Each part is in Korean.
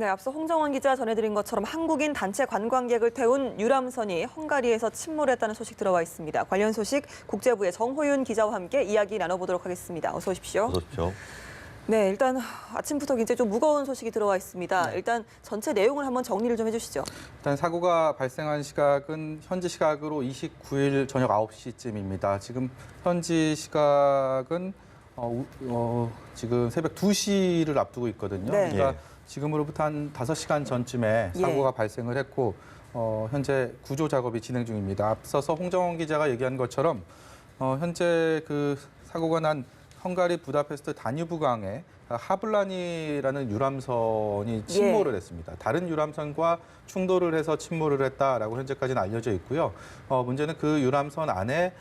네, 앞서 홍정원 기자 전해드린 것처럼 한국인 단체 관광객을 태운 유람선이 헝가리에서 침몰했다는 소식 들어와 있습니다. 관련 소식 국제부의 정호윤 기자와 함께 이야기 나눠보도록 하겠습니다. 어서 오십시오. 어서 오십시오. 네, 일단 아침부터 굉장히 좀 무거운 소식이 들어와 있습니다. 네. 일단 전체 내용을 한번 정리를 좀 해주시죠. 일단 사고가 발생한 시각은 현지 시각으로 29일 저녁 9시쯤입니다. 지금 현지 시각은 지금 새벽 2시를 앞두고 있거든요. 네. 그러니까 지금으로부터 한 5시간 전쯤에 사고가 발생을 했고 현재 구조 작업이 진행 중입니다. 앞서서 홍정원 기자가 얘기한 것처럼 현재 그 사고가 난 헝가리 부다페스트 다뉴브강에 하블라니라는 유람선이 침몰을 했습니다. 다른 유람선과 충돌을 해서 침몰을 했다라고 현재까지는 알려져 있고요. 문제는 그 유람선 안에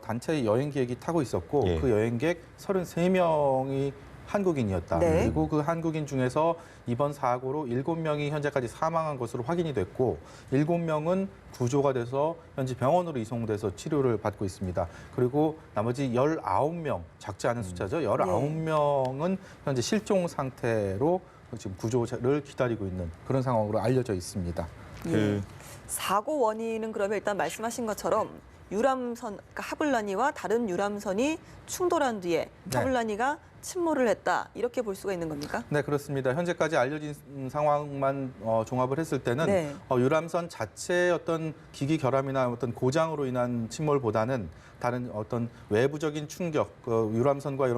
단체 여행객이 타고 있었고 그 여행객 33명이 한국인이었다. 네. 그리고 그 한국인 중에서 이번 사고로 7명이 현재까지 사망한 것으로 확인이 됐고 7명은 구조가 돼서 현지 병원으로 이송돼서 치료를 받고 있습니다. 그리고 나머지 19명, 작지 않은 숫자죠. 19명은 현재 실종 상태로 지금 구조를 기다리고 있는 그런 상황으로 알려져 있습니다. 사고 원인은 그러면 일단 말씀하신 것처럼 유람선, 그러니까 하블라니와 다른 유람선이 충돌한 뒤에 네. 하블라니가 침몰을 했다, 이렇게 볼 수가 있는 겁니까? 네, 그렇습니다. 현재까지 알려진 상황만 종합을 했을 때는 네. 유람선 자체의 어떤 기기 결함이나 어떤 고장으로 인한 침몰보다는 다른 어떤 외부적인 충격, 유람선과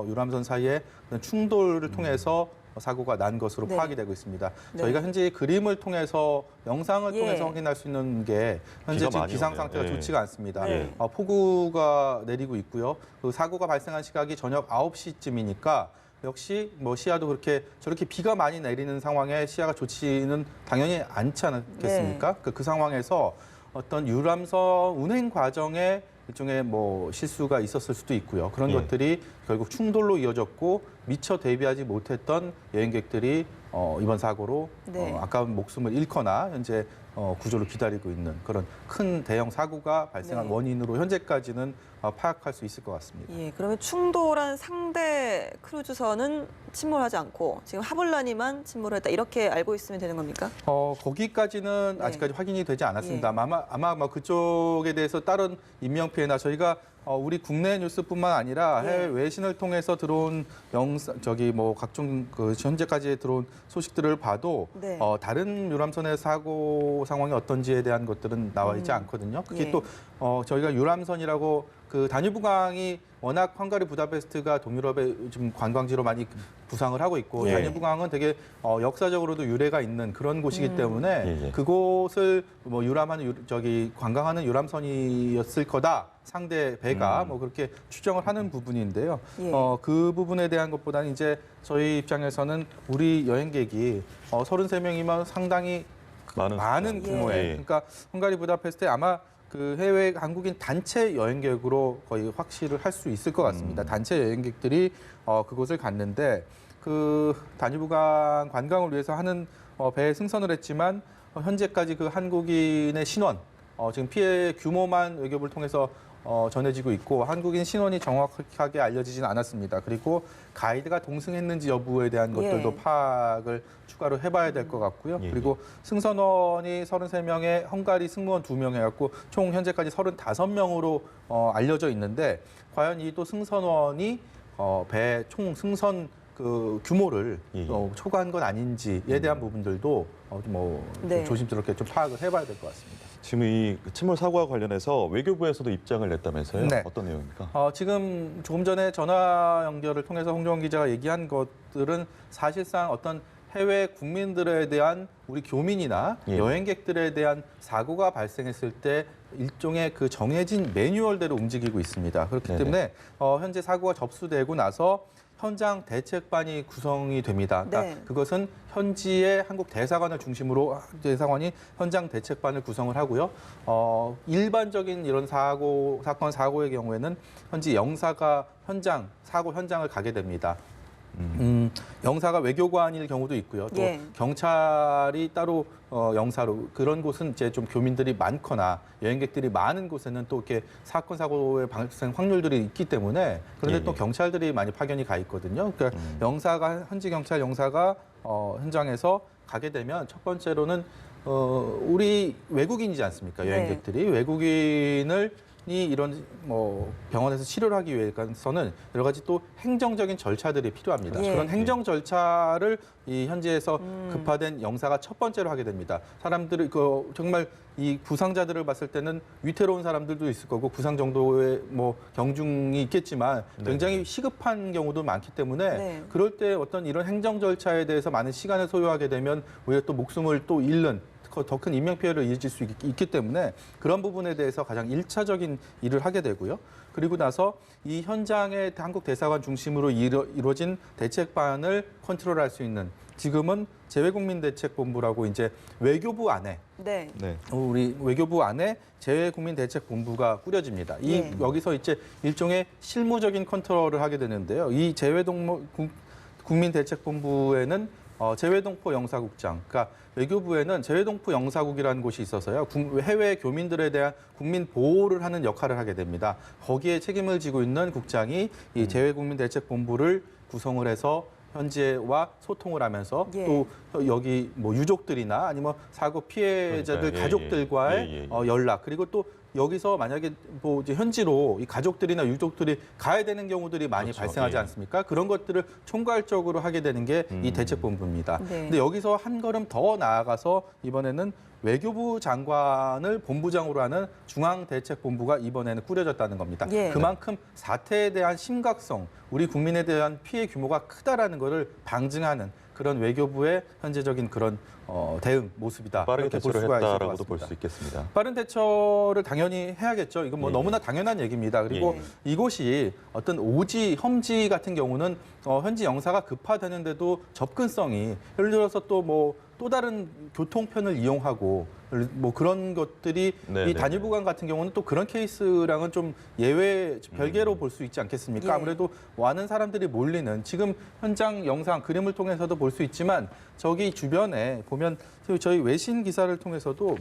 유람선 사이의 충돌을 통해서 사고가 난 것으로 네. 파악이 되고 있습니다. 네. 저희가 현재 그림을 통해서 영상을 통해서 확인할 수 있는 게 현재 비가 지금 많이 기상 오네요. 상태가 예. 좋지가 않습니다. 네. 폭우가 내리고 있고요. 그 사고가 발생한 시각이 저녁 9시쯤이니까 역시 시야도 그렇게 저렇게 비가 많이 내리는 상황에 시야가 좋지는 당연히 않지 않겠습니까? 그 상황에서 어떤 유람선 운행 과정에 일종의 실수가 있었을 수도 있고요. 그런 것들이 결국 충돌로 이어졌고 미처 대비하지 못했던 여행객들이 이번 사고로 아까운 목숨을 잃거나 현재 구조를 기다리고 있는 그런 큰 대형 사고가 발생한 원인으로 현재까지는 파악할 수 있을 것 같습니다. 예, 그러면 충돌한 상대 크루즈선은 침몰하지 않고 지금 하블라니만 침몰했다, 이렇게 알고 있으면 되는 겁니까? 거기까지는 네. 아직까지 확인이 되지 않았습니다. 아마 그쪽에 대해서 다른 인명 피해나 저희가 우리 국내 뉴스뿐만 아니라 해외 외신을 통해서 들어온 영상, 각종 현재까지 들어온 소식들을 봐도 다른 유람선의 사고 상황이 어떤지에 대한 것들은 나와 있지 않거든요. 그게 또 저희가 유람선이라고 그 다뉴브강이 워낙 헝가리 부다페스트가 동유럽의 지금 관광지로 많이 부상을 하고 있고 다뉴브강은 되게 역사적으로도 유래가 있는 그런 곳이기 때문에 그곳을 관광하는 유람선이었을 거다. 상대 배가 그렇게 추정을 하는 부분인데요. 그 부분에 대한 것보다는 이제 저희 입장에서는 우리 여행객이 33명이면 상당히 많은 규모의 그러니까 헝가리 부다페스트에 아마 그 해외 한국인 단체 여행객으로 거의 확실을 할 수 있을 것 같습니다. 단체 여행객들이 그곳을 갔는데 그 다뉴브강 관광을 위해서 하는 배에 승선을 했지만 현재까지 그 한국인의 신원, 지금 피해 규모만 외교부를 통해서 전해지고 있고 한국인 신원이 정확하게 알려지진 않았습니다. 그리고 가이드가 동승했는지 여부에 대한 것들도 파악을 추가로 해봐야 될 것 같고요. 그리고 승선원이 33명에 헝가리 승무원 2명 해갖고 총 현재까지 35명으로 알려져 있는데 과연 이 또 승선원이 배 총 승선 그 규모를 초과한 건 아닌지에 대한 부분들도 좀 조심스럽게 좀 파악을 해봐야 될 것 같습니다. 지금 이 침몰 사고와 관련해서 외교부에서도 입장을 냈다면서요? 네. 어떤 내용입니까? 지금 조금 전에 전화 연결을 통해서 홍정원 기자가 얘기한 것들은 사실상 어떤 해외 국민들에 대한 우리 교민이나 여행객들에 대한 사고가 발생했을 때 일종의 그 정해진 매뉴얼대로 움직이고 있습니다. 그렇기 때문에 현재 사고가 접수되고 나서 현장 대책반이 구성이 됩니다. 그러니까 그것은 현지의 한국 대사관을 중심으로 대사관이 현장 대책반을 구성을 하고요. 일반적인 이런 사고의 경우에는 현지 영사가 사고 현장을 가게 됩니다. 영사가 외교관일 경우도 있고요. 또 경찰이 따로 영사로 그런 곳은 이제 좀 교민들이 많거나 여행객들이 많은 곳에는 또 이렇게 사건 사고의 발생 확률들이 있기 때문에 그런데 또 경찰들이 많이 파견이 가 있거든요. 그러니까 현지 경찰 영사가 현장에서 가게 되면 첫 번째로는 우리 외국인이지 않습니까? 여행객들이 외국인을 이런 뭐 병원에서 치료를 하기 위해서는 여러 가지 또 행정적인 절차들이 필요합니다. 예. 그런 행정 절차를 이 현지에서 급파된 영사가 첫 번째로 하게 됩니다. 사람들이 정말 이 부상자들을 봤을 때는 위태로운 사람들도 있을 거고 부상 정도의 뭐 경중이 있겠지만 굉장히 시급한 경우도 많기 때문에 네. 그럴 때 어떤 이런 행정 절차에 대해서 많은 시간을 소요하게 되면 오히려 또 목숨을 또 잃는 더 큰 인명피해를 이어질 수 있기 때문에 그런 부분에 대해서 가장 1차적인 일을 하게 되고요. 그리고 나서 이 현장의 한국 대사관 중심으로 이루어진 대책반을 컨트롤할 수 있는 지금은 재외국민대책본부라고 이제 외교부 안에 네. 네. 우리 외교부 안에 재외국민대책본부가 꾸려집니다. 예. 여기서 이제 일종의 실무적인 컨트롤을 하게 되는데요. 이 재외국민대책본부에는 재외동포 영사국장, 그러니까 외교부에는 재외동포 영사국이라는 곳이 있어서요. 해외 교민들에 대한 국민 보호를 하는 역할을 하게 됩니다. 거기에 책임을 지고 있는 국장이 이 재외국민대책본부를 구성을 해서 현지와 소통을 하면서 예. 또 여기 뭐 유족들이나 아니면 사고 피해자들 그러니까요. 가족들과의 연락 그리고 또 여기서 만약에 뭐 이제 현지로 이 가족들이나 유족들이 가야 되는 경우들이 많이 그렇죠. 발생하지 예. 않습니까? 그런 것들을 총괄적으로 하게 되는 게 이 대책본부입니다. 네. 근데 여기서 한 걸음 더 나아가서 이번에는 외교부 장관을 본부장으로 하는 중앙대책본부가 이번에는 꾸려졌다는 겁니다. 예. 그만큼 사태에 대한 심각성, 우리 국민에 대한 피해 규모가 크다라는 것을 방증하는 그런 외교부의 현재적인 그런 대응 모습이다. 빠르게 이렇게 볼 대처를 수가 있을 것 했다라고도 볼 같습니다. 수 있겠습니다. 빠른 대처를 당연히 해야겠죠. 이건 뭐 예. 너무나 당연한 얘기입니다. 그리고 예. 이곳이 어떤 오지, 험지 같은 경우는 현지 영사가 급파되는데도 접근성이 예를 들어서 또 다른 교통편을 이용하고 뭐 그런 것들이 네네. 이 단일 구간 같은 경우는 또 그런 케이스랑은 좀 예외 별개로 볼 수 있지 않겠습니까? 예. 아무래도 많은 사람들이 몰리는 지금 현장 영상 그림을 통해서도 볼 수 있지만 저기 주변에 보면 저희 외신 기사를 통해서도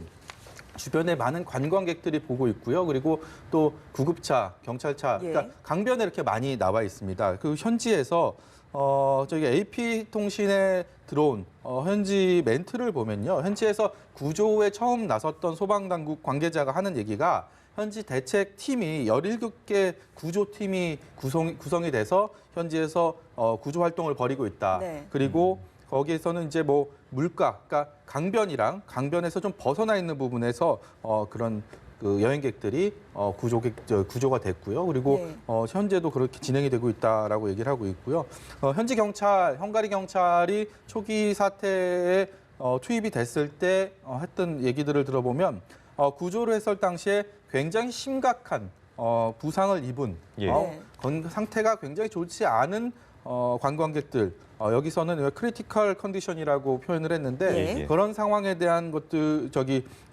주변에 많은 관광객들이 보고 있고요. 그리고 또 구급차, 경찰차, 예. 그러니까 강변에 이렇게 많이 나와 있습니다. 그 현지에서 저기 AP통신에 들어온 현지 멘트를 보면요. 현지에서 구조에 처음 나섰던 소방당국 관계자가 하는 얘기가 현지 대책팀이 17개 구조팀이 구성이 돼서 현지에서 구조 활동을 벌이고 있다. 네. 그리고 거기에서는 이제 뭐 물가, 그러니까 강변에서 좀 벗어나 있는 부분에서 그런 그 여행객들이 구조가 됐고요. 그리고 네. 현재도 그렇게 진행이 되고 있다라고 얘기를 하고 있고요. 현지 경찰, 헝가리 경찰이 초기 사태에 투입이 됐을 때 했던 얘기들을 들어보면 구조를 했을 당시에 굉장히 심각한 부상을 입은 예. 네. 상태가 굉장히 좋지 않은 관광객들 여기서는 크리티컬 컨디션이라고 표현을 했는데 예. 그런 상황에 대한 것들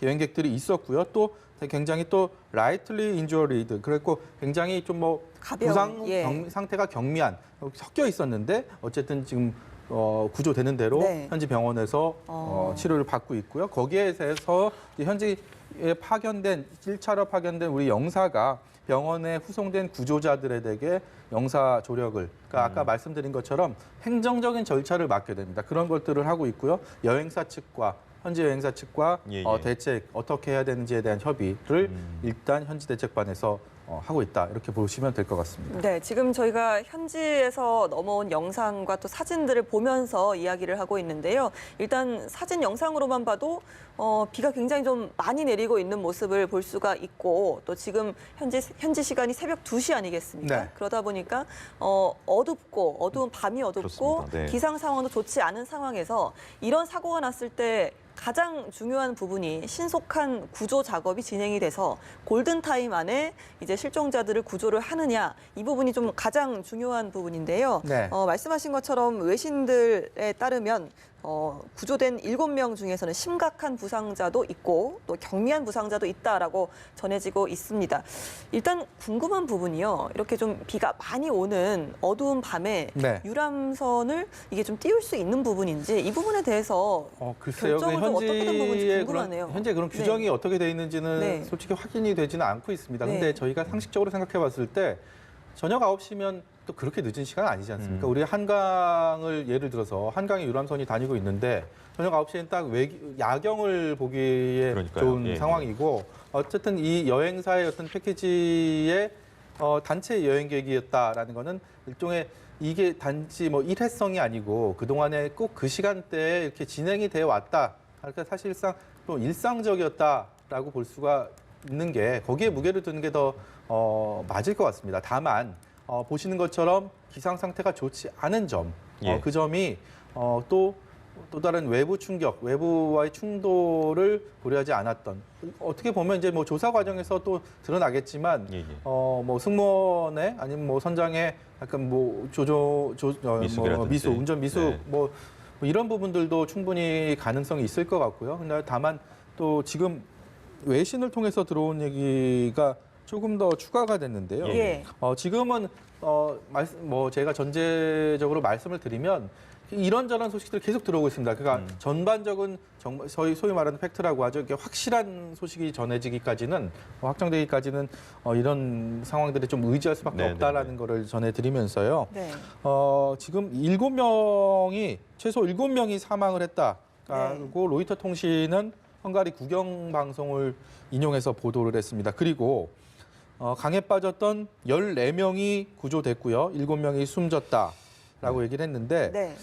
여행객들이 있었고요. 또 굉장히 또 라이틀리 인저리드 그랬고 굉장히 좀 뭐 가벼운, 부상 예. 상태가 경미한 섞여 있었는데 어쨌든 지금 구조되는 대로 네. 현지 병원에서 치료를 받고 있고요. 거기에 대해서 현지에 파견된 1차로 파견된 우리 영사가 병원에 후송된 구조자들에게 영사 조력을 그러니까 아까 말씀드린 것처럼 행정적인 절차를 맡게 됩니다. 그런 것들을 하고 있고요. 여행사 측과 현지 여행사 측과 예, 예. 대책 어떻게 해야 되는지에 대한 협의를 일단 현지 대책반에서 하고 있다. 이렇게 보시면 될 것 같습니다. 네, 지금 저희가 현지에서 넘어온 영상과 또 사진들을 보면서 이야기를 하고 있는데요. 일단 사진 영상으로만 봐도 비가 굉장히 좀 많이 내리고 있는 모습을 볼 수가 있고 또 지금 현지 시간이 새벽 2시 아니겠습니까? 네. 그러다 보니까 어두운 밤이 어둡고 그렇습니다. 네. 기상 상황도 좋지 않은 상황에서 이런 사고가 났을 때 가장 중요한 부분이 신속한 구조 작업이 진행이 돼서 골든타임 안에 이제 실종자들을 구조를 하느냐 이 부분이 좀 가장 중요한 부분인데요. 네. 말씀하신 것처럼 외신들에 따르면 구조된 7명 중에서는 심각한 부상자도 있고 또 경미한 부상자도 있다라고 전해지고 있습니다. 일단 궁금한 부분이요. 이렇게 좀 비가 많이 오는 어두운 밤에 네. 유람선을 이게 좀 띄울 수 있는 부분인지 이 부분에 대해서 글쎄요. 결정은 좀 어떻게 된 부분인지 궁금하네요. 현재 그런 네. 규정이 어떻게 돼 있는지는 네. 솔직히 확인이 되지는 않고 있습니다. 네. 근데 저희가 상식적으로 생각해 봤을 때 저녁 9시면 또 그렇게 늦은 시간 아니지 않습니까? 우리 한강을 예를 들어서 한강에 유람선이 다니고 있는데 저녁 9시에는 딱 야경을 보기에 그러니까요. 좋은 예, 상황이고 어쨌든 이 여행사의 어떤 패키지의 단체 여행객이었다라는 거는 일종의 이게 단지 뭐 일회성이 아니고 그동안에 꼭 그 시간대에 이렇게 진행이 돼 왔다. 그러니까 사실상 또 일상적이었다라고 볼 수가 있는 게 거기에 무게를 두는 게 더 맞을 것 같습니다. 다만 보시는 것처럼 기상 상태가 좋지 않은 점, 예. 그 점이 또 다른 외부 충격, 외부와의 충돌을 고려하지 않았던 어떻게 보면 이제 뭐 조사 과정에서 또 드러나겠지만 예, 예. 뭐 승무원의 아니면 뭐 선장의 약간 뭐 미숙이라든지. 미숙, 운전 미숙 네. 뭐 이런 부분들도 충분히 가능성이 있을 것 같고요. 근데 다만 또 지금 외신을 통해서 들어온 얘기가 조금 더 추가가 됐는데요. 예. 지금은 제가 전제적으로 말씀을 드리면 이런저런 소식들이 계속 들어오고 있습니다. 그러니까 전반적인 정말 소위 말하는 팩트라고 하죠. 이게 확실한 소식이 전해지기까지는 확정되기까지는 이런 상황들이 좀 의지할 수밖에 네, 없다라는 네, 네. 거를 전해드리면서요. 네. 지금 최소 7명이 사망을 했다. 그리고 로이터 통신은 헝가리 국영 방송을 인용해서 보도를 했습니다. 그리고 강에 빠졌던 14명이 구조됐고요. 7명이 숨졌다라고 얘기를 했는데 네.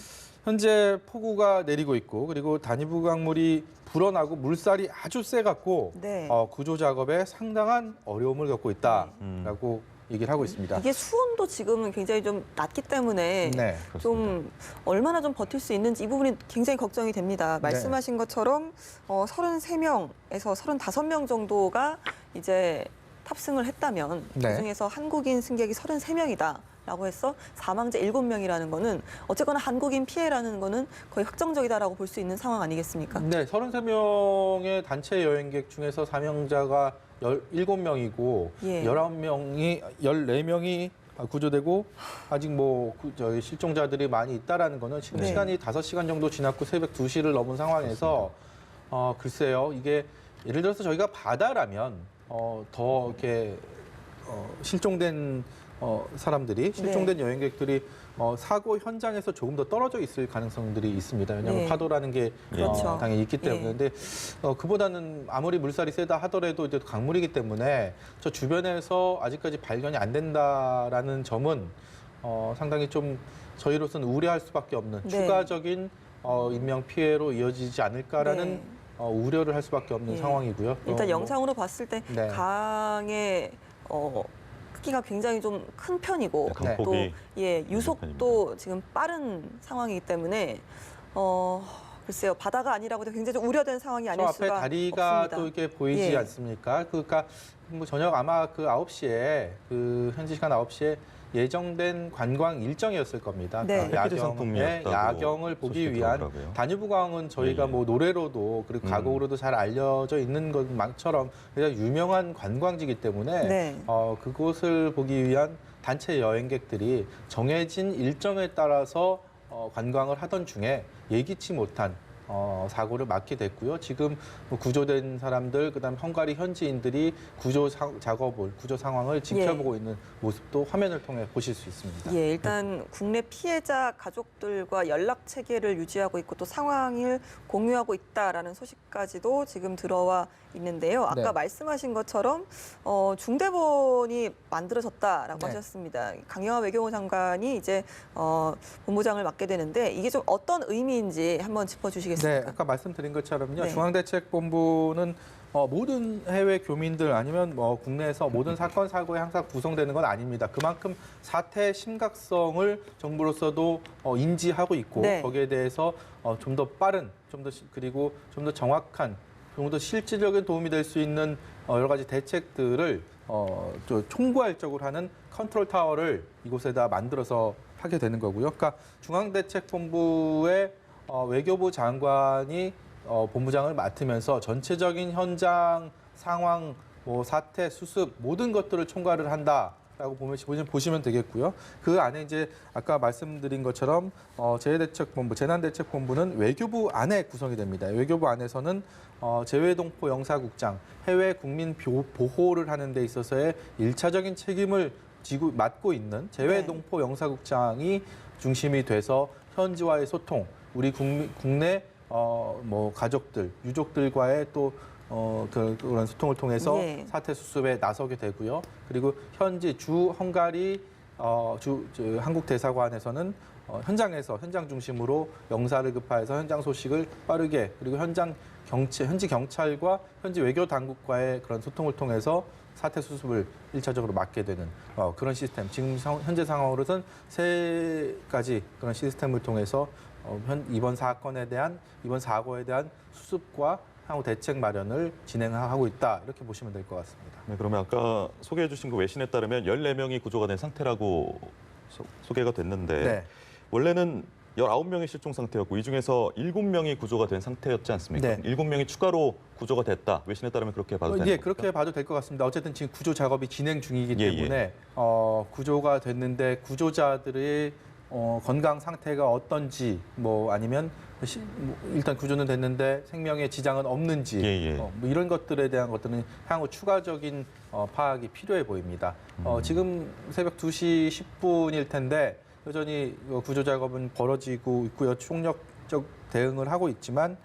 현재 폭우가 내리고 있고 그리고 단위부 강물이 불어나고 물살이 아주 세갖고 네. 구조 작업에 상당한 어려움을 겪고 있다라고 얘기를 하고 있습니다. 이게 수온도 지금은 굉장히 좀 낮기 때문에 네. 좀 얼마나 좀 버틸 수 있는지 이 부분이 굉장히 걱정이 됩니다. 말씀하신 것처럼 33명에서 35명 정도가 이제 탑승을 했다면 네. 그중에서 한국인 승객이 33명이다. 라고 해서 사망자 7명이라는 거는 어쨌거나 한국인 피해라는 거는 거의 확정적이다라고 볼 수 있는 상황 아니겠습니까? 네, 33명의 단체 여행객 중에서 사망자가 17명이고 예. 14명이 구조되고 아직 저희 실종자들이 많이 있다라는 거는 지금 네. 시간이 5시간 정도 지났고 새벽 2시를 넘은 상황에서 글쎄요. 이게 예를 들어서 저희가 바다라면 더 이렇게 실종된 실종된 여행객들이 사고 현장에서 조금 더 떨어져 있을 가능성들이 있습니다. 왜냐하면 네. 파도라는 게 그렇죠. 당연히 있기 때문에. 예. 근데 그보다는 아무리 물살이 세다 하더라도 이제 강물이기 때문에 저 주변에서 아직까지 발견이 안 된다라는 점은 상당히 좀 저희로서는 우려할 수밖에 없는 네. 추가적인 인명 피해로 이어지지 않을까라는 네. 우려를 할 수밖에 없는 예. 상황이고요. 일단 영상으로 봤을 때 네. 강의 크기가 굉장히 좀 큰 편이고 네, 또 강폭이 유속도 지금 빠른 상황이기 때문에 글쎄요 바다가 아니라고 해도 굉장히 좀 우려된 상황이 아닐 저 앞에 수가 다리가 없습니다. 또 이렇게 보이지 예. 않습니까? 그러니까 뭐 저녁 아마 그 9시에 현지 시간 9시에 예정된 관광 일정이었을 겁니다. 네. 그러니까 패키지 상품이었다고 야경을 보기 소식이 위한 들어오더라고요. 다뉴브강은 저희가 예, 예. 뭐 노래로도 그리고 가곡으로도 잘 알려져 있는 것처럼 굉장히 유명한 관광지이기 때문에 네. 그곳을 보기 위한 단체 여행객들이 정해진 일정에 따라서 관광을 하던 중에 예기치 못한 사고를 맞게 됐고요. 지금 구조된 사람들, 그다음 헝가리 현지인들이 구조 상황을 지켜보고 있는 모습도 화면을 통해 보실 수 있습니다. 예, 일단 국내 피해자 가족들과 연락 체계를 유지하고 있고 또 상황을 공유하고 있다라는 소식까지도 지금 들어와 있는데요. 아까 네. 말씀하신 것처럼 중대본이 만들어졌다라고 네. 하셨습니다. 강영화 외교부 장관이 이제 본부장을 맡게 되는데 이게 좀 어떤 의미인지 한번 짚어주시겠습니까? 네, 아까 말씀드린 것처럼요. 네. 중앙대책본부는 모든 해외 교민들 아니면 국내에서 모든 사건 사고에 항상 구성되는 건 아닙니다. 그만큼 사태의 심각성을 정부로서도 인지하고 있고 네. 거기에 대해서 좀 더 빠른, 그리고 좀 더 정확한, 좀 더 실질적인 도움이 될 수 있는 여러 가지 대책들을 총괄적으로 하는 컨트롤 타워를 이곳에다 만들어서 하게 되는 거고요. 그러니까 중앙대책본부의 외교부 장관이 본부장을 맡으면서 전체적인 현장 상황, 사태, 수습 모든 것들을 총괄을 한다라고 보시면 되겠고요. 그 안에 이제 아까 말씀드린 것처럼 재난대책본부는 외교부 안에 구성이 됩니다. 외교부 안에서는 재외동포 영사국장, 해외 국민 보호를 하는 데 있어서의 일차적인 책임을 맡고 있는 재외동포 영사국장이 중심이 돼서 현지와의 소통, 우리 국내 뭐 가족들, 유족들과의 또 그런 소통을 통해서 예. 사태 수습에 나서게 되고요. 그리고 현지 주 헝가리 한국 대사관에서는 현장 중심으로 영사를 급파해서 현장 소식을 빠르게 그리고 현지 경찰과 현지 외교 당국과의 그런 소통을 통해서 사태 수습을 1차적으로 맡게 되는 그런 시스템. 지금 현재 상황으로는 3가지 그런 시스템을 통해서 이번 사고에 대한 수습과 향후 대책 마련을 진행하고 있다. 이렇게 보시면 될 것 같습니다. 네, 그러면 아까 소개해 주신 그 외신에 따르면 14명이 구조가 된 상태라고 소개가 됐는데 네. 원래는 19명이 실종 상태였고 이 중에서 7명이 구조가 된 상태였지 않습니까? 네. 7명이 추가로 구조가 됐다. 외신에 따르면 그렇게 봐도 되는 예, 겁니까? 그렇게 봐도 될 것 같습니다. 어쨌든 지금 구조 작업이 진행 중이기 예, 때문에 구조가 됐는데 구조자들의 건강 상태가 어떤지 뭐 아니면 일단 구조는 됐는데 생명에 지장은 없는지 예, 예. 뭐 이런 것들에 대한 것들은 향후 추가적인 파악이 필요해 보입니다. 지금 새벽 2시 10분일 텐데 여전히 구조 작업은 벌어지고 있고요. 총력적 대응을 하고 있지만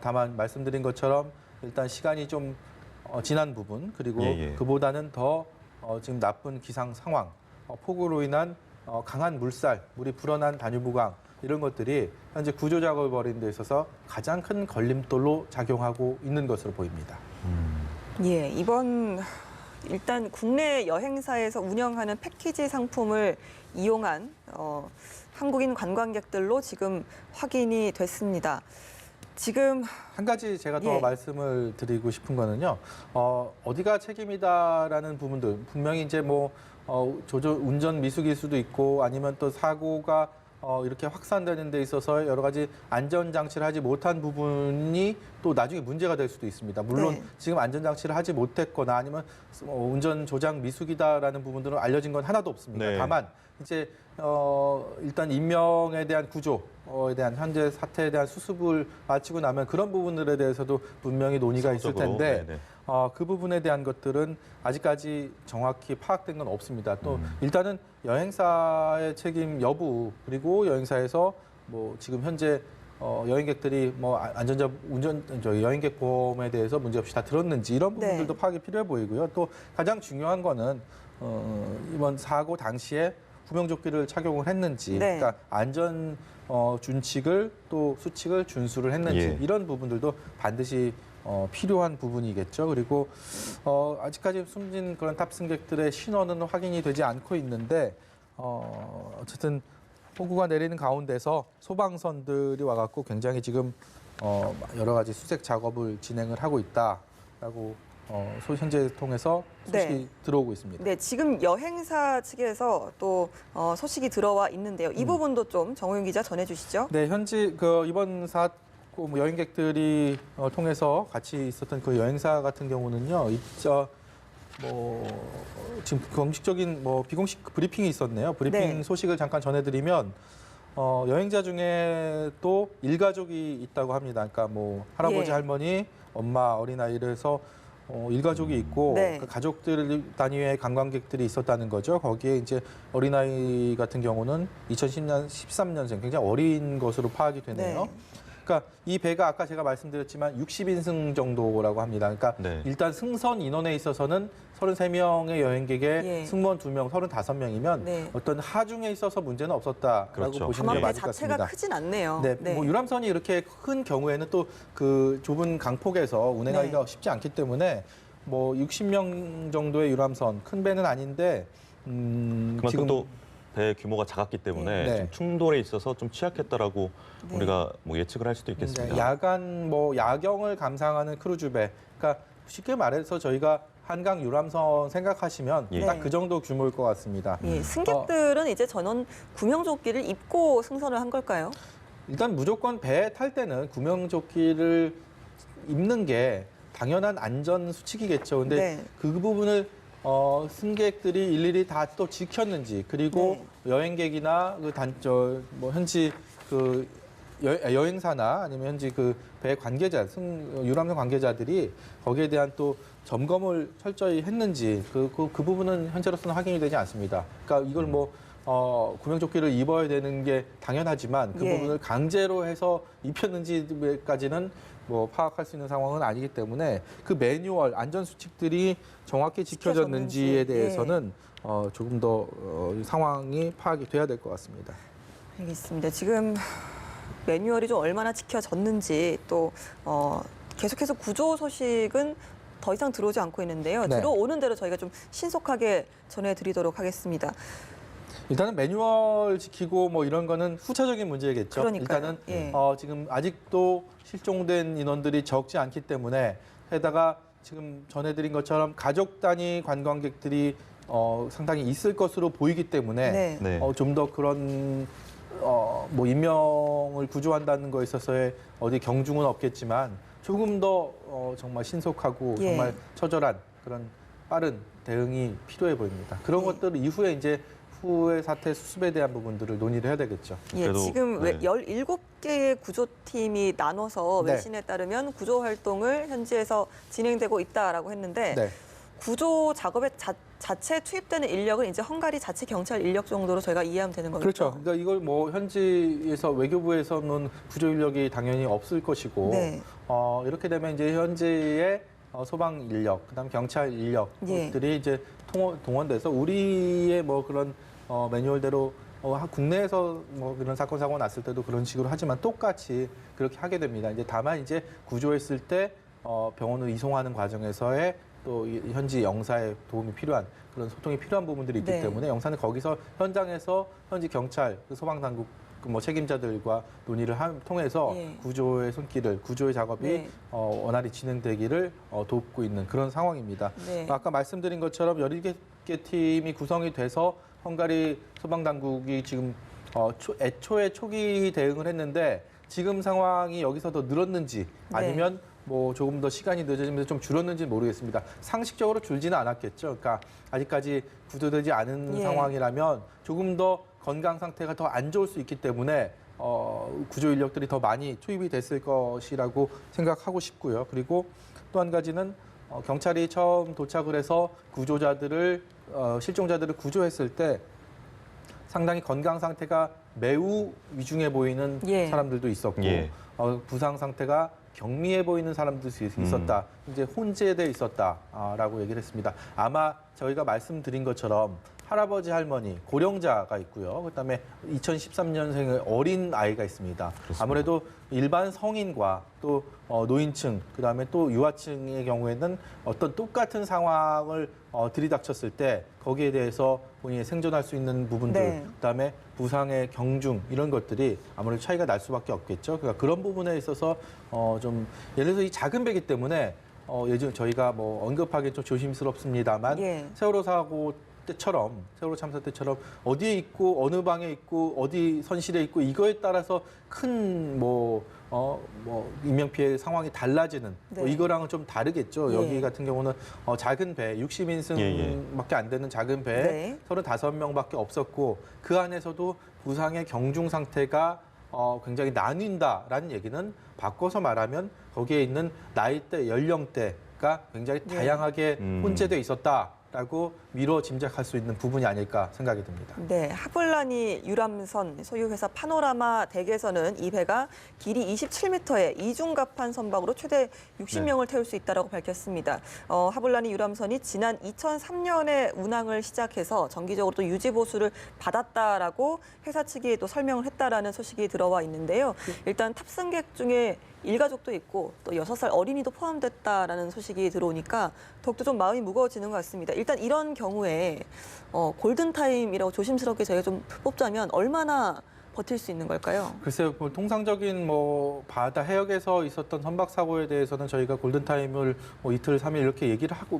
다만 말씀드린 것처럼 일단 시간이 좀 지난 부분 그리고 예, 예. 그보다는 더 지금 나쁜 기상 상황, 폭우로 인한 강한 물이 불어난 다뉴브강 이런 것들이 현재 구조 작업을 벌이는 데 있어서 가장 큰 걸림돌로 작용하고 있는 것으로 보입니다. 예, 이번 일단 국내 여행사에서 운영하는 패키지 상품을 이용한 한국인 관광객들로 지금 확인이 됐습니다. 지금 한 가지 제가 더 예. 말씀을 드리고 싶은 거는요. 어디가 책임이다라는 부분들 분명히 이제 뭐 운전 미숙일 수도 있고 아니면 또 사고가 이렇게 확산되는 데 있어서 여러 가지 안전장치를 하지 못한 부분이 또 나중에 문제가 될 수도 있습니다. 물론 네. 지금 안전장치를 하지 못했거나 아니면 운전 조작 미숙이다라는 부분들은 알려진 건 하나도 없습니다. 네. 다만 이제 일단 인명에 대한 구조에 대한 현재 사태에 대한 수습을 마치고 나면 그런 부분들에 대해서도 분명히 논의가 있을 구체적으로, 텐데 네네. 그 부분에 대한 것들은 아직까지 정확히 파악된 건 없습니다. 또 일단은 여행사의 책임 여부 그리고 여행사에서 뭐 지금 현재 여행객들이 뭐 여행객 보험에 대해서 문제없이 다 들었는지 이런 부분들도 네. 파악이 필요해 보이고요. 또 가장 중요한 거는 이번 사고 당시에 구명조끼를 착용을 했는지, 네. 그러니까 안전 준칙을 또 수칙을 준수를 했는지 예. 이런 부분들도 반드시 필요한 부분이겠죠. 그리고 아직까지 숨진 그런 탑승객들의 신원은 확인이 되지 않고 있는데 어쨌든 폭우가 내리는 가운데서 소방선들이 와갖고 굉장히 지금 여러 가지 수색 작업을 진행을 하고 있다라고 현재 통해서 소식이 네. 들어오고 있습니다. 네, 지금 여행사 측에서 또 소식이 들어와 있는데요. 이 부분도 좀 정호윤 기자 전해주시죠. 네, 현지 이번 사고 여행객들이 통해서 같이 있었던 그 여행사 같은 경우는요, 지금 공식적인 비공식 브리핑이 있었네요. 브리핑 네. 소식을 잠깐 전해드리면 여행자 중에 또 일가족이 있다고 합니다. 그러니까 뭐 할아버지, 예. 할머니, 엄마, 어린아이에서 일가족이 있고 네. 그 가족들 단위의 관광객들이 있었다는 거죠. 거기에 이제 어린아이 같은 경우는 2010년 13년생 굉장히 어린 것으로 파악이 되네요. 네. 그러니까 이 배가 아까 제가 말씀드렸지만 60인승 정도라고 합니다. 그러니까 네. 일단 승선 인원에 있어서는 33명의 여행객에 예. 승무원 2명, 35명이면 네. 어떤 하중에 있어서 문제는 없었다라고 그렇죠. 보시는 다만 게 배 맞을 것 자체가 같습니다. 크진 않네요. 네, 뭐 유람선이 이렇게 큰 경우에는 또 그 좁은 강폭에서 운행하기가 네. 쉽지 않기 때문에 뭐 60명 정도의 유람선 큰 배는 아닌데 그만큼 지금 또 배 규모가 작았기 때문에 네. 좀 충돌에 있어서 좀 취약했다라고 네. 우리가 뭐 예측을 할 수도 있겠습니다. 야간 야경을 감상하는 크루즈배. 그러니까 쉽게 말해서 저희가 한강 유람선 생각하시면 예. 딱 그 정도 규모일 것 같습니다. 예, 승객들은 이제 전원 구명조끼를 입고 승선을 한 걸까요? 일단 무조건 배 탈 때는 구명조끼를 입는 게 당연한 안전 수칙이겠죠. 근데 네. 그 부분을 승객들이 일일이 다 또 지켰는지 그리고 네. 여행객이나 현지 여행사나 아니면 현지 그 배 관계자, 유람선 관계자들이 거기에 대한 또 점검을 철저히 했는지 그 부분은 현재로서는 확인이 되지 않습니다. 그러니까 이걸 구명조끼를 입어야 되는 게 당연하지만 그 예. 부분을 강제로 해서 입혔는지까지는 뭐 파악할 수 있는 상황은 아니기 때문에 그 매뉴얼 안전 수칙들이 정확히 지켜졌는지에 지켜졌는지, 대해서는 조금 더 상황이 파악이 돼야 될 것 같습니다. 알겠습니다. 지금 매뉴얼이 좀 얼마나 지켜졌는지 또 계속해서 구조 소식은 더 이상 들어오지 않고 있는데요. 네. 들어오는 대로 저희가 좀 신속하게 전해드리도록 하겠습니다. 일단은 매뉴얼 지키고 뭐 이런 거는 후차적인 문제겠죠. 그러니까요. 일단은 예. 지금 아직도 실종된 인원들이 적지 않기 때문에 게다가 지금 전해드린 것처럼 가족 단위 관광객들이 상당히 있을 것으로 보이기 때문에 네. 네. 좀 더 그런 뭐 인명을 구조한다는 거에 있어서의 어디 경중은 없겠지만 조금 더 정말 신속하고 예. 정말 처절한 그런 빠른 대응이 필요해 보입니다. 그런 예. 것들 이후에 이제 후의 사태 수습에 대한 부분들을 논의를 해야 되겠죠. 예, 그래도, 지금 네. 17개의 구조팀이 나눠서 네. 외신에 따르면 구조 활동을 현지에서 진행되고 있다라고 했는데 네. 구조 작업에 자체 투입되는 인력은 이제 헝가리 자체 경찰 인력 정도로 저희가 이해하면 되는 거죠. 그렇죠. 그러니까 이걸 뭐 현지에서 외교부에서는 구조 인력이 당연히 없을 것이고 네. 이렇게 되면 이제 현지의 소방 인력, 그다음 경찰 인력들이 예. 이제 동원돼서 우리의 뭐 그런 매뉴얼대로 국내에서 뭐 그런 사건 사고가 났을 때도 그런 식으로 하지만 똑같이 그렇게 하게 됩니다. 이제 다만 이제 구조했을 때 병원으로 이송하는 과정에서의 또 현지 영사의 도움이 필요한 그런 소통이 필요한 부분들이 있기 네. 때문에 영사는 거기서 현장에서 현지 경찰, 소방 당국 뭐 책임자들과 논의를 통해서 예. 구조의 손길을 구조의 작업이 네. 원활히 진행되기를 돕고 있는 그런 상황입니다. 네. 아까 말씀드린 것처럼 17개 팀이 구성이 돼서 헝가리 소방당국이 지금 애초에 초기 대응을 했는데 지금 상황이 여기서 더 늘었는지 네. 아니면 뭐 조금 더 시간이 늦어지면서 좀 줄었는지 모르겠습니다. 상식적으로 줄지는 않았겠죠. 그러니까 아직까지 구조되지 않은 예. 상황이라면 조금 더 건강 상태가 더 안 좋을 수 있기 때문에 구조 인력들이 더 많이 투입이 됐을 것이라고 생각하고 싶고요. 그리고 또 한 가지는 경찰이 처음 도착을 해서 구조자들을 실종자들을 구조했을 때 상당히 건강 상태가 매우 위중해 보이는 예. 사람들도 있었고 예. 부상 상태가 경미해 보이는 사람도 있었다. 이제 혼재돼 있었다라고 얘기를 했습니다. 아마 저희가 말씀드린 것처럼 할아버지, 할머니, 고령자가 있고요. 그다음에 2013년생의 어린 아이가 있습니다. 그렇습니다. 아무래도 일반 성인과 또 노인층, 그다음에 또 유아층의 경우에는 어떤 똑같은 상황을 들이닥쳤을 때 거기에 대해서 본인이 생존할 수 있는 부분들, 네. 그다음에 부상의 경중 이런 것들이 아무래도 차이가 날 수밖에 없겠죠. 그러니까 그런 부분에 있어서 좀 예를 들어서 이 작은 배기 때문에 예전 저희가 뭐 언급하기 좀 조심스럽습니다만 예. 세월호 사고 때처럼 세월호 참사 때처럼 어디에 있고 어느 방에 있고 어디 선실에 있고 이거에 따라서 큰 인명 피해 상황이 달라지는 네. 이거랑은 좀 다르겠죠. 예. 여기 같은 경우는 작은 배 60인승밖에 안 되는 작은 배 네. 35명밖에 없었고 그 안에서도 부상의 경중 상태가 굉장히 나뉜다라는 얘기는 바꿔서 말하면 거기에 있는 나이대, 연령대가 굉장히 네. 다양하게 혼재돼 있었다라고 미뤄 짐작할 수 있는 부분이 아닐까 생각이 듭니다. 네, 하블라니 유람선 소유 회사 파노라마 덱에서는 이 배가 길이 27m에 이중갑판 선박으로 최대 60명을 태울 수 있다라고 밝혔습니다. 하블라니 유람선이 지난 2003년에 운항을 시작해서 정기적으로 또 유지 보수를 받았다라고 회사 측이 또 설명을 했다라는 소식이 들어와 있는데요. 일단 탑승객 중에 일가족도 있고 또 6살 어린이도 포함됐다라는 소식이 들어오니까 더욱더 좀 마음이 무거워지는 것 같습니다. 일단 이런 경우에 골든타임이라고 조심스럽게 저희가 좀 뽑자면 얼마나 버틸 수 있는 걸까요? 글쎄요, 뭐 통상적인 바다 해역에서 있었던 선박 사고에 대해서는 저희가 골든 타임을 이틀, 3일 이렇게 얘기를 하고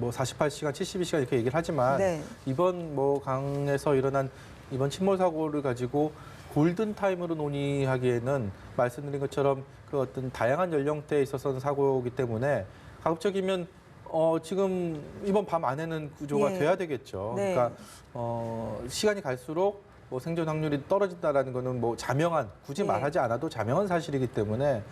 48시간, 72시간 이렇게 얘기를 하지만 네. 이번 강에서 일어난 이번 침몰 사고를 가지고 골든 타임으로 논의하기에는 말씀드린 것처럼 그 어떤 다양한 연령대에 있어서는 사고이기 때문에 가급적이면 지금 이번 밤 안에는 구조가 예. 돼야 되겠죠. 네. 그러니까 시간이 갈수록 생존 확률이 떨어진다라는 거는 자명한 굳이 예. 말하지 않아도 자명한 사실이기 때문에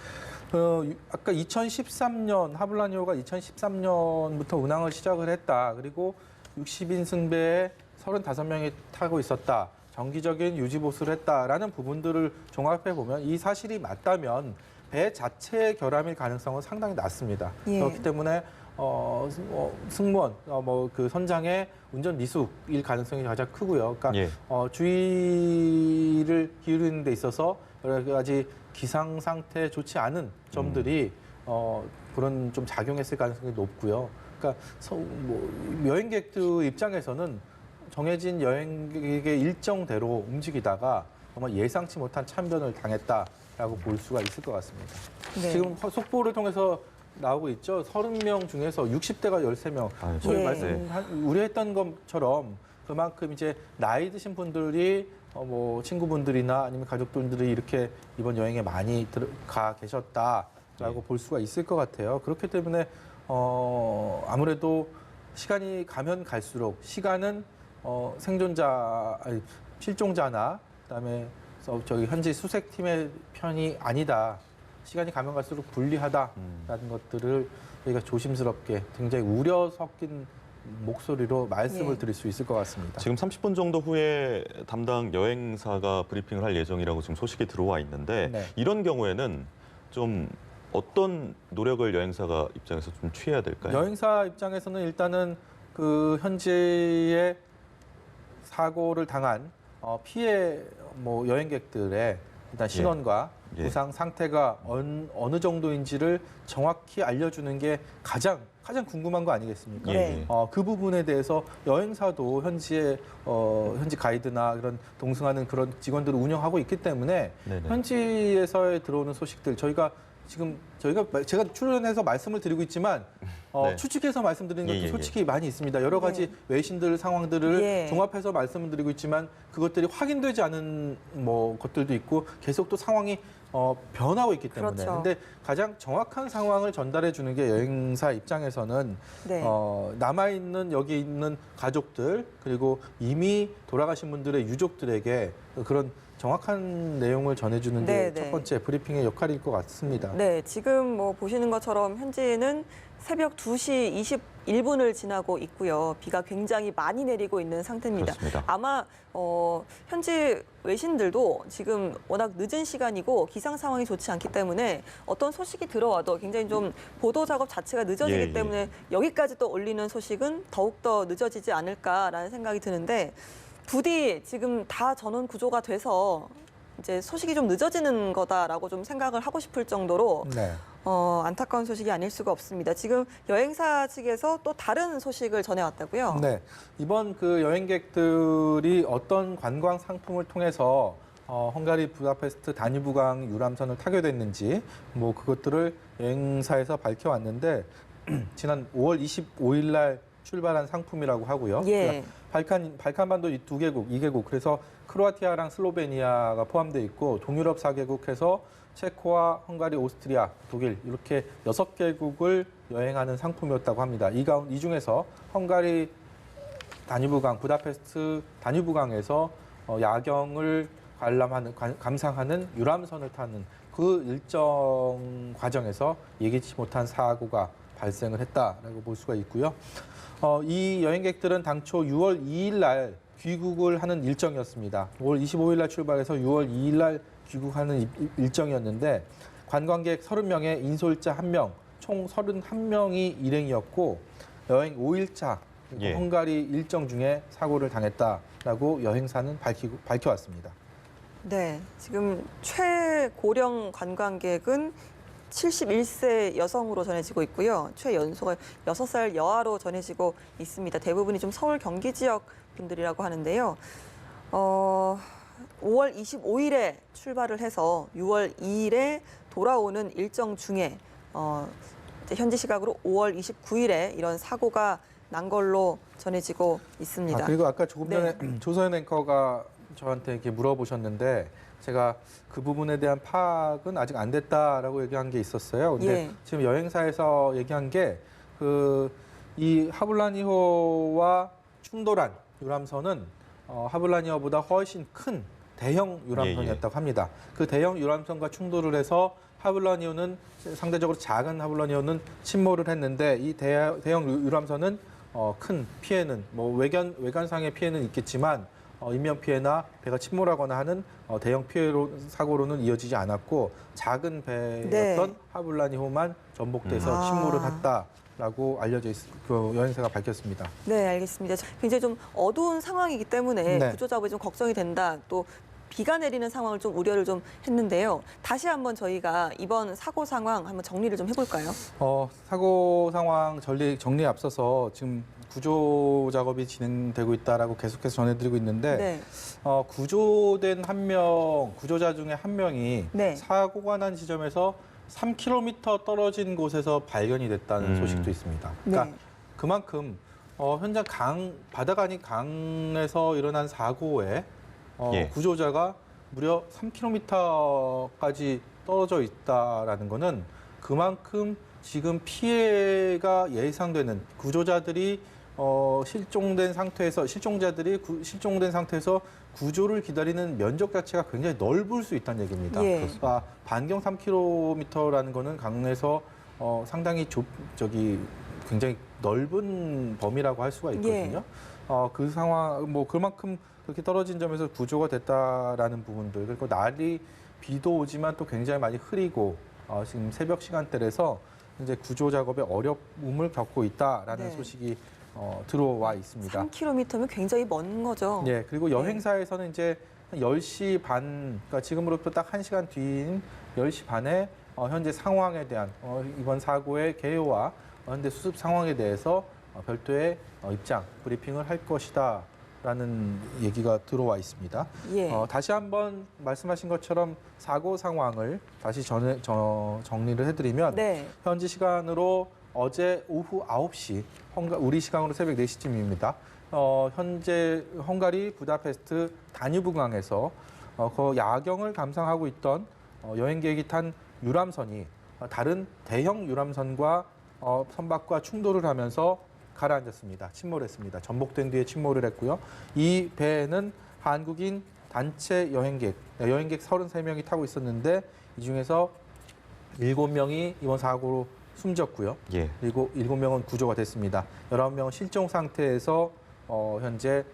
아까 2013년 하블라니오가 2013년부터 운항을 시작을 했다. 그리고 60인승 배에 35명이 타고 있었다. 정기적인 유지 보수를 했다라는 부분들을 종합해 보면 이 사실이 맞다면 배 자체의 결함일 가능성은 상당히 낮습니다. 예. 그렇기 때문에 승무원, 그 선장의 운전 미숙일 가능성이 가장 크고요. 그러니까 예. 주의를 기울이는 데 있어서 여러 가지 기상 상태에 좋지 않은 점들이 그런 좀 작용했을 가능성이 높고요. 그러니까 여행객들 입장에서는 정해진 여행객의 일정대로 움직이다가 정말 예상치 못한 참변을 당했다라고 볼 수가 있을 것 같습니다. 네. 지금 속보를 통해서 나오고 있죠. 30명 중에서 60대가 13명. 아유, 저희 네. 우려했던 것처럼 그만큼 이제 나이 드신 분들이 친구분들이나 아니면 가족분들이 이렇게 이번 여행에 많이 가 계셨다라고 볼 수가 있을 것 같아요. 그렇기 때문에 아무래도 시간이 가면 갈수록 시간은 실종자나 그다음에 저기 현지 수색팀의 편이 아니다. 시간이 가면 갈수록 불리하다라는 것들을 저희가 조심스럽게 굉장히 우려 섞인 목소리로 말씀을 예. 드릴 수 있을 것 같습니다. 지금 30분 정도 후에 담당 여행사가 브리핑을 할 예정이라고 지금 소식이 들어와 있는데 네. 이런 경우에는 좀 어떤 노력을 여행사가 입장에서 좀 취해야 될까요? 여행사 입장에서는 일단은 그 현지에 사고를 당한 피해 여행객들의 일단 신원과 예. 부상 상태가 어느 정도인지를 정확히 알려주는 게 가장 궁금한 거 아니겠습니까? 네. 그 부분에 대해서 여행사도 현지 가이드나 그런 동승하는 그런 직원들을 운영하고 있기 때문에 네네. 현지에서 들어오는 소식들 저희가 제가 출연해서 말씀을 드리고 있지만 네. 추측해서 말씀드리는 것도 예, 예, 예. 솔직히 많이 있습니다. 여러 가지 네. 외신들 상황들을 예. 종합해서 말씀을 드리고 있지만 그것들이 확인되지 않은 것들도 있고 계속 또 상황이 변하고 있기 때문에 그렇죠. 근데 가장 정확한 상황을 전달해 주는 게 여행사 입장에서는 네. 남아있는 여기 있는 가족들 그리고 이미 돌아가신 분들의 유족들에게 그런 정확한 내용을 전해주는 게 네, 첫 네. 번째 브리핑의 역할일 것 같습니다. 네, 지금 보시는 것처럼 현지는 새벽 2시 21분을 지나고 있고요. 비가 굉장히 많이 내리고 있는 상태입니다. 그렇습니다. 아마 현지 외신들도 지금 워낙 늦은 시간이고 기상 상황이 좋지 않기 때문에 어떤 소식이 들어와도 굉장히 좀 보도 작업 자체가 늦어지기 예, 예. 때문에 여기까지 또 올리는 소식은 더욱더 늦어지지 않을까라는 생각이 드는데 부디 지금 다 전원 구조가 돼서 이제 소식이 좀 늦어지는 거다라고 좀 생각을 하고 싶을 정도로 네. 안타까운 소식이 아닐 수가 없습니다. 지금 여행사 측에서 또 다른 소식을 전해왔다고요? 네. 이번 그 여행객들이 어떤 관광 상품을 통해서 헝가리 부다페스트 다뉴브강 유람선을 타게 됐는지 그것들을 여행사에서 밝혀왔는데 지난 5월 25일 날 출발한 상품이라고 하고요. 예. 그러니까 발칸반도 이 2개국 그래서 크로아티아랑 슬로베니아가 포함되어 있고 동유럽 4개국에서 체코와 헝가리, 오스트리아, 독일 이렇게 6개국을 여행하는 상품이었다고 합니다. 이 중에서 헝가리 다뉴브강, 부다페스트 다뉴브강에서 야경을 감상하는 유람선을 타는 그 일정 과정에서 예기치 못한 사고가 발생을 했다라고 볼 수가 있고요. 이 여행객들은 당초 6월 2일 날 귀국을 하는 일정이었습니다. 5월 25일 날 출발해서 6월 2일 날 귀국하는 일정이었는데 관광객 30명에 인솔자 1명, 총 31명이 일행이었고 여행 5일차 예. 헝가리 일정 중에 사고를 당했다라고 여행사는 밝혀왔습니다. 네, 지금 최고령 관광객은 71세 여성으로 전해지고 있고요. 최연소가 6살 여아로 전해지고 있습니다. 대부분이 좀 서울 경기 지역 분들이라고 하는데요. 5월 25일에 출발을 해서 6월 2일에 돌아오는 일정 중에 이제 현지 시각으로 5월 29일에 이런 사고가 난 걸로 전해지고 있습니다. 그리고 아까 조금 전에 네. 조서연 앵커가 저한테 이렇게 물어보셨는데 제가 그 부분에 대한 파악은 아직 안 됐다라고 얘기한 게 있었어요. 근데 예. 지금 여행사에서 얘기한 게 이 하블라니호와 충돌한 유람선은 하블라니호보다 훨씬 큰 대형 유람선이었다고 합니다. 그 대형 유람선과 충돌을 해서 하블라니호는 상대적으로 작은 하블라니호는 침몰을 했는데 이 대형 유람선은 큰 피해는 뭐 외관상의 피해는 있겠지만 인명 피해나 배가 침몰하거나 하는 대형 피해로 사고로는 이어지지 않았고 작은 배였던 네. 하블라니호만 전복돼서 침몰을 했다라고 알려져 그 여행사가 밝혔습니다. 네, 알겠습니다. 굉장히 좀 어두운 상황이기 때문에 네. 구조 작업이 좀 걱정이 된다. 또 비가 내리는 상황을 좀 우려를 좀 했는데요. 다시 한번 저희가 이번 사고 상황 한번 정리를 좀 해볼까요? 사고 상황 정리에 앞서서 지금 구조 작업이 진행되고 있다라고 계속해서 전해드리고 있는데 네. 구조된 구조자 중에 한 명이 네. 사고가 난 지점에서 3km 떨어진 곳에서 발견이 됐다는 소식도 있습니다. 그러니까 네. 그만큼 현장 바다가 아닌 강에서 일어난 사고에 예. 구조자가 무려 3km까지 떨어져 있다라는 것은 그만큼 지금 피해가 예상되는 구조자들이 실종된 상태에서 구조를 기다리는 면적 자체가 굉장히 넓을 수 있다는 얘기입니다. 예. 그러니까 반경 3km라는 거는 강에서 상당히 굉장히 넓은 범위라고 할 수가 있거든요. 그 상황 그만큼 그렇게 떨어진 점에서 구조가 됐다라는 부분들, 그리고 날이 비도 오지만 또 굉장히 많이 흐리고 지금 새벽 시간대라서 이제 구조 작업에 어려움을 겪고 있다라는 네. 소식이 들어와 있습니다. 3km면 굉장히 먼 거죠. 예, 그리고 여행사에서는 이제 한 10시 반, 그러니까 지금으로부터 딱 1시간 뒤인 10시 반에 현재 상황에 대한 이번 사고의 개요와 현재 수습 상황에 대해서 별도의 입장, 브리핑을 할 것이다. 라는 얘기가 들어와 있습니다. 예. 다시 한번 말씀하신 것처럼 사고 상황을 다시 정리를 해드리면 네. 현지 시간으로 어제 오후 9시, 우리 시간으로 새벽 4시쯤입니다. 현재 헝가리 부다페스트 다뉴브강에서 그 야경을 감상하고 있던 여행객이 탄 유람선이 다른 대형 유람선과 선박과 충돌을 하면서 가라앉았습니다. 침몰했습니다. 전복된 뒤에 침몰을 했고요. 이 배에는 한국인 단체 여행객 33명이 타고 있었는데 이 중에서 7명이 이번 사고로 숨졌고요. 예. 그리고 7명은 구조가 됐습니다. 19명은 실종 상태에서 현재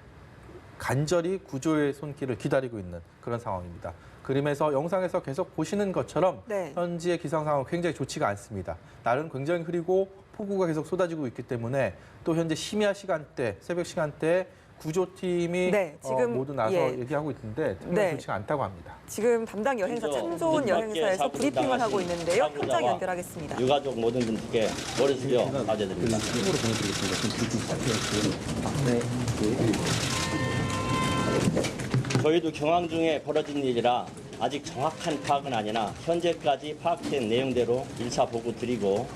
간절히 구조의 손길을 기다리고 있는 그런 상황입니다. 그림에서 영상에서 계속 보시는 것처럼 네. 현지의 기상 상황은 굉장히 좋지가 않습니다. 날은 굉장히 흐리고 폭우가 계속 쏟아지고 있기 때문에 또 현재 심야 시간대, 새벽 시간대에 구조팀이 네, 지금, 모두 나서 예. 얘기하고 있는데 정말 네. 좋지가 않다고 합니다. 지금 담당 여행사 참 좋은 여행사에서 브리핑을 하고 있는데요. 현장 연결하겠습니다. 유가족 모든 분들께 머리 숙여 감사드립니다. 저희도 경황 중에 벌어진 일이라 아직 정확한 파악은 아니나 현재까지 파악된 내용대로 1차 보고 드리고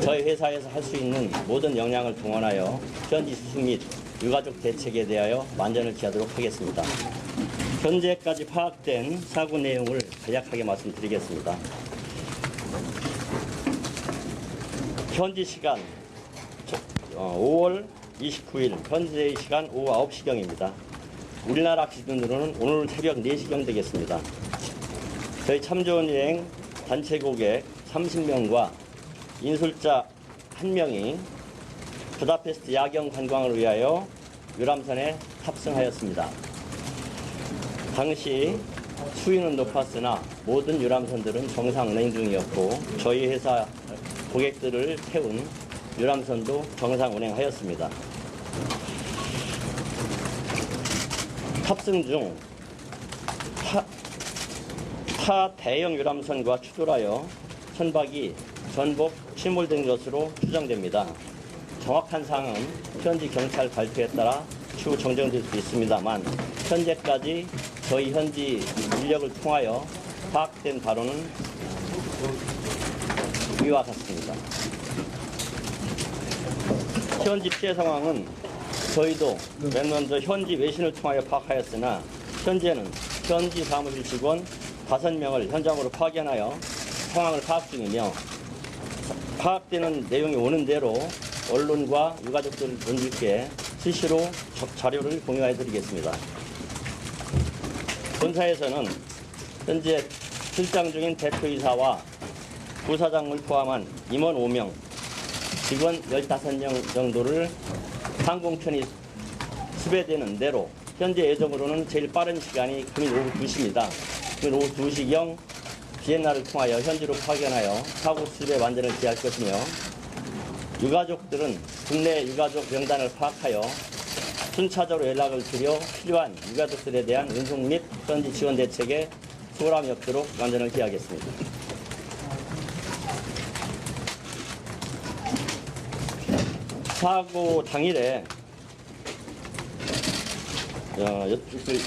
저희 회사에서 할 수 있는 모든 역량을 동원하여 현지 수습 및 유가족 대책에 대하여 만전을 기하도록 하겠습니다. 현재까지 파악된 사고 내용을 간략하게 말씀드리겠습니다. 현지 시간 5월 29일 현재 시간 오후 9시경입니다. 우리나라 기준으로는 오늘 새벽 4시경 되겠습니다. 저희 참 좋은 여행 단체 고객 30명과 인솔자 1명이 부다페스트 야경 관광을 위하여 유람선에 탑승하였습니다. 당시 수위는 높았으나 모든 유람선들은 정상 운행 중이었고 저희 회사 고객들을 태운 유람선도 정상 운행하였습니다. 탑승 중 타 대형 유람선과 추돌하여 선박이 전복 침몰된 것으로 추정됩니다. 정확한 사항은 현지 경찰 발표에 따라 추후 정정될 수 있습니다만 현재까지 저희 현지 인력을 통하여 파악된 바로는 위와 같습니다. 현지 피해 상황은 저희도 맨 먼저 현지 외신을 통하여 파악하였으나 현재는 현지 사무실 직원 5명을 현장으로 파견하여 상황을 파악 중이며 파악되는 내용이 오는 대로 언론과 유가족들 분들께 수시로 자료를 공유해 드리겠습니다. 본사에서는 현재 출장 중인 대표이사와 부사장을 포함한 임원 5명, 직원 15명 정도를 항공편이 수배되는 대로 현재 예정으로는 제일 빠른 시간이 금일 오후 2시입니다. 금일 오후 2시경 비엔나를 통하여 현지로 파견하여 사고 수습의 완전을 기할 것이며 유가족들은 국내 유가족 명단을 파악하여 순차적으로 연락을 드려 필요한 유가족들에 대한 운송 및 현지 지원 대책에 소홀함이 없도록 완전을 기하겠습니다. 사고 당일에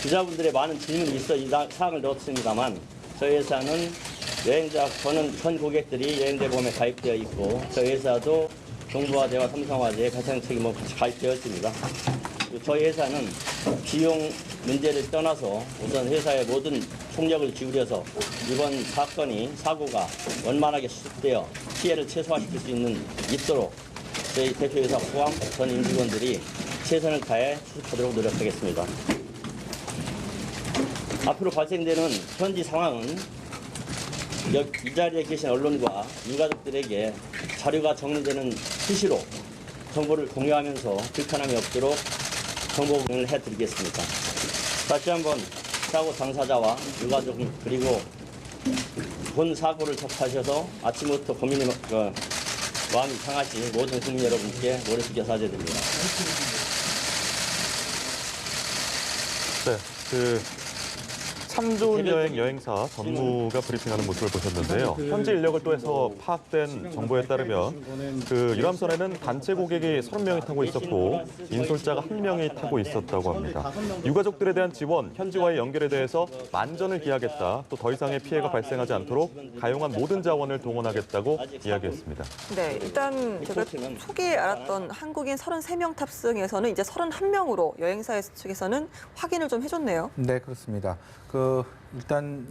기자분들의 많은 질문이 있어 이 사항을 넣었습니다만 저희 회사는 저는 전 고객들이 여행대보험에 가입되어 있고 저희 회사도 동부화재와 삼성화재에 배상 책임으로 같이 가입되어 있습니다. 저희 회사는 비용 문제를 떠나서 우선 회사의 모든 총력을 기울여서 이번 사고가 원만하게 수습되어 피해를 최소화시킬 수 있도록 저희 대표이사 포함 전 임직원들이 최선을 다해 수습하도록 노력하겠습니다. 앞으로 발생되는 현지 상황은 이 자리에 계신 언론과 유가족들에게 자료가 정리되는 수시로 정보를 공유하면서 불편함이 없도록 정보 공유를 해드리겠습니다. 다시 한번 사고 당사자와 유가족 그리고 본 사고를 접하셔서 아침부터 고민이 마음이 상하신 모든 국민 여러분께 모래시켜 사죄드립니다. 네, 참 좋은 여행사 전무가 브리핑하는 모습을 보셨는데요. 현지 인력을 통해서 파악된 정보에 따르면 유람선에는 단체 고객이 30명이 타고 있었고 인솔자가 1명이 타고 있었다고 합니다. 유가족들에 대한 지원, 현지와의 연결에 대해서 만전을 기하겠다. 또 더 이상의 피해가 발생하지 않도록 가용한 모든 자원을 동원하겠다고 이야기했습니다. 네, 일단 제가 초기에 알았던 한국인 33명 탑승에서는 이제 31명으로 여행사 측에서는 확인을 좀 해줬네요. 네, 그렇습니다. 일단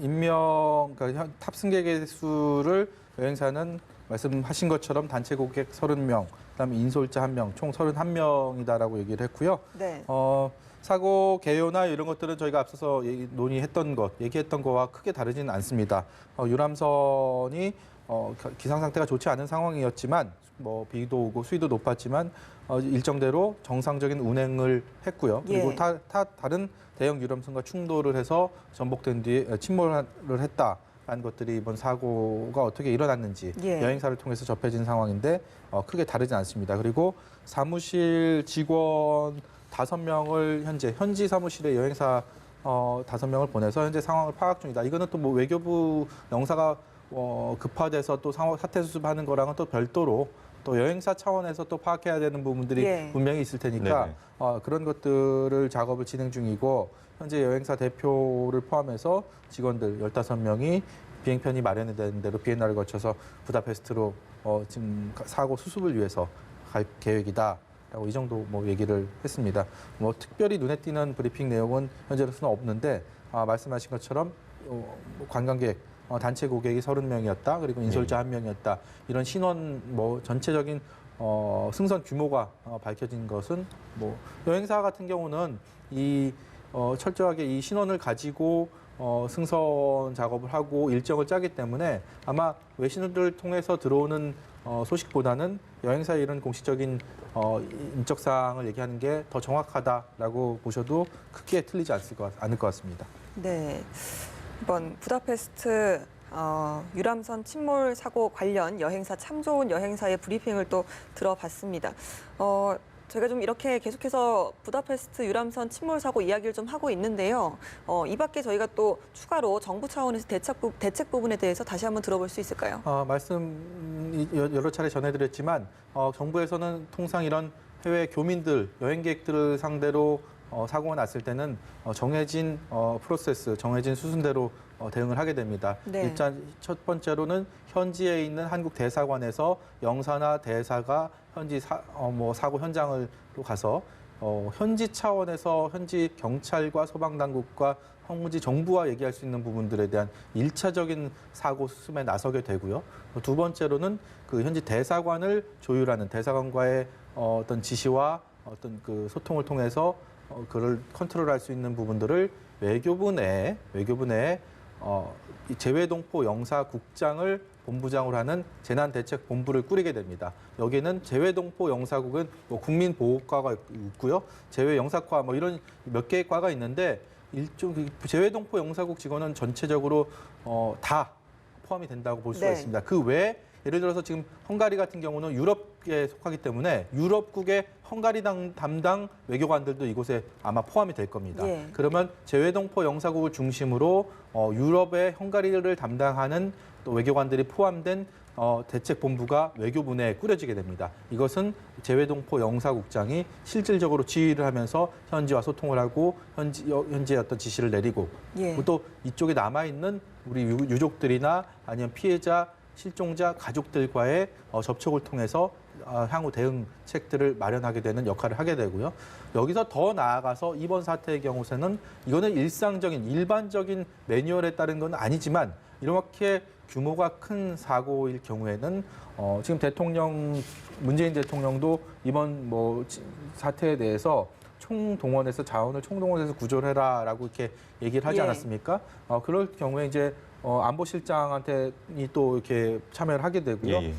그러니까 탑승객의 수를 여행사는 말씀하신 것처럼 단체 고객 30명, 그다음에 인솔자 1명, 총 31명이다라고 얘기를 했고요. 네. 사고 개요나 이런 것들은 저희가 앞서서 얘기했던 거와 크게 다르지는 않습니다. 유람선이 기상 상태가 좋지 않은 상황이었지만 비도 오고 수위도 높았지만 일정대로 정상적인 운행을 했고요. 그리고 예. 다른 대형 유람선과 충돌을 해서 전복된 뒤에 침몰을 했다라는 것들이 이번 사고가 어떻게 일어났는지 예. 여행사를 통해서 접해진 상황인데 크게 다르지 않습니다. 그리고 사무실 직원 5명을 현지 사무실에 여행사 5명을 보내서 현재 상황을 파악 중이다. 이거는 또 외교부 영사가 급화돼서 또 사태 수습하는 거랑은 또 별도로 또 여행사 차원에서 또 파악해야 되는 부분들이 예. 분명히 있을 테니까 그런 것들을 작업을 진행 중이고 현재 여행사 대표를 포함해서 직원들 15명이 비행편이 마련이 되는 대로 비엔나를 거쳐서 부다페스트로 지금 사고 수습을 위해서 갈 계획이다라고 이 정도 얘기를 했습니다. 특별히 눈에 띄는 브리핑 내용은 현재로서는 없는데 말씀하신 것처럼 관광객 단체 고객이 30명이었다. 그리고 인솔자 1명이었다. 이런 신원 전체적인 승선 규모가 밝혀진 것은 여행사 같은 경우는 철저하게 이 신원을 가지고 승선 작업을 하고 일정을 짜기 때문에 아마 외신을 통해서 들어오는 소식보다는 여행사의 이런 공식적인 인적 사항을 얘기하는 게 더 정확하다라고 보셔도 크게 틀리지 않을 것 같습니다. 네. 이번 부다페스트 유람선 침몰 사고 관련 여행사 참 좋은 여행사의 브리핑을 또 들어봤습니다. 저희가 좀 이렇게 계속해서 부다페스트 유람선 침몰 사고 이야기를 좀 하고 있는데요. 이 밖에 저희가 또 추가로 정부 차원에서 대책 부분에 대해서 다시 한번 들어볼 수 있을까요? 말씀 여러 차례 전해드렸지만 정부에서는 통상 이런 해외 교민들, 여행객들을 상대로 사고가 났을 때는 정해진 프로세스, 정해진 수순대로 대응을 하게 됩니다. 네. 일단 첫 번째로는 현지에 있는 한국 대사관에서 영사나 대사가 현지 사고 현장으로 가서 현지 차원에서 현지 경찰과 소방당국과 현지 정부와 얘기할 수 있는 부분들에 대한 1차적인 사고 수습에 나서게 되고요. 두 번째로는 그 현지 대사관을 조율하는 대사관과의 어떤 지시와 어떤 그 소통을 통해서 그를 컨트롤할 수 있는 부분들을 외교부 내에 재외동포 영사국장을 본부장으로 하는 재난대책본부를 꾸리게 됩니다. 여기에는 재외동포 영사국은 뭐 국민보호과가 있고요, 재외영사과 뭐 이런 몇 개의 과가 있는데 재외동포 영사국 직원은 전체적으로 다 포함이 된다고 볼 수가 네. 있습니다. 그 외에 예를 들어서 지금 헝가리 같은 경우는 유럽에 속하기 때문에 유럽국의 헝가리 담당 외교관들도 이곳에 아마 포함이 될 겁니다. 예. 그러면 재외동포 영사국을 중심으로 유럽의 헝가리를 담당하는 또 외교관들이 포함된 대책본부가 외교부내에 꾸려지게 됩니다. 이것은 재외동포 영사국장이 실질적으로 지휘를 하면서 현지와 소통을 하고 현지의 어떤 지시를 내리고 예. 또 이쪽에 남아있는 우리 유족들이나 아니면 피해자, 실종자 가족들과의 접촉을 통해서 향후 대응책들을 마련하게 되는 역할을 하게 되고요. 여기서 더 나아가서 이번 사태의 경우에는 이거는 일반적인 매뉴얼에 따른 건 아니지만 이렇게 규모가 큰 사고일 경우에는 지금 문재인 대통령도 이번 사태에 대해서 자원을 총동원해서 구조를 해라라고 이렇게 얘기를 하지 예. 않았습니까? 그럴 경우에 이제 안보실장한테 또 이렇게 참여를 하게 되고요. 예, 예.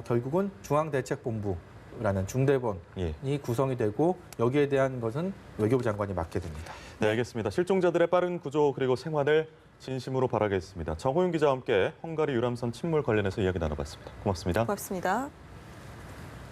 결국은 중앙대책본부라는 중대본이 예. 구성이 되고 여기에 대한 것은 외교부 장관이 맡게 됩니다. 네, 알겠습니다. 실종자들의 빠른 구조 그리고 생還을 진심으로 바라겠습니다. 정호윤 기자와 함께 헝가리 유람선 침몰 관련해서 이야기 나눠봤습니다. 고맙습니다. 고맙습니다.